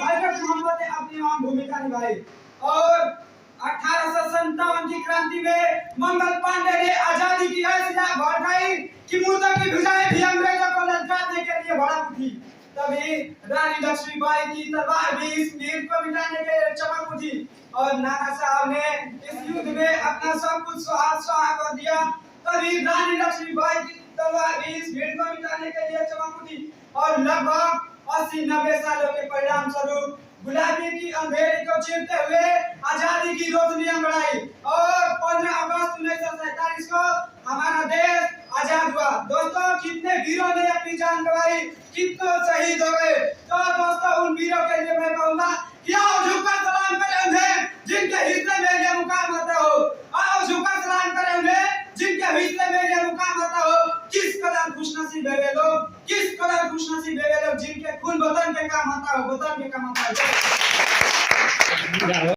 हजरत मोहम्मद ने अपनी अहम भूमिका निभाई। और 1857 की क्रांति में मंगल पांडे ने आजादी की ऐसी आग भड़काई कि मुल्क की भुजाएं भी अंग्रेजों को ललकारने के लिए भड़क उठी। तभी रानी लक्ष्मीबाई की तलवार भी इस वीर को मिटाने के लिए चमक उठी और नाना साहब ने इस युद्ध में अपना सब कुछ सुहा कर दिया। तभी रानी लक्ष्मीबाई की तलवार भी इस भीड़ को मिटाने के लिए चमक उठी और लगभग 80-90 सालों के परिणाम स्वरूप गुलामी की अंधेरी को चीरते हुए आजादी की रोशनी बढ़ाई और 15 अगस्त 1947 को हमारा देश आजाद हुआ। दोस्तों, कितने वीरों ने अपनी जान गंवाई, कितने शहीद हो गए। तो दोस्तों, उन वीरों के लिए मैं कहूँगा कि आओ झुककर सलाम करें उन्हें जिनके हिस्से में ये मुकाम आता हो। आओ झुककर सलाम करें उन्हें जिनके हिस्से में ये मुकाम आता हो। किस कदर खुशनसीब है वे लोग, किस कदर खुशनसीब है वे लोग जिनके खून वतन के काम आता हो, वतन के काम आता हो।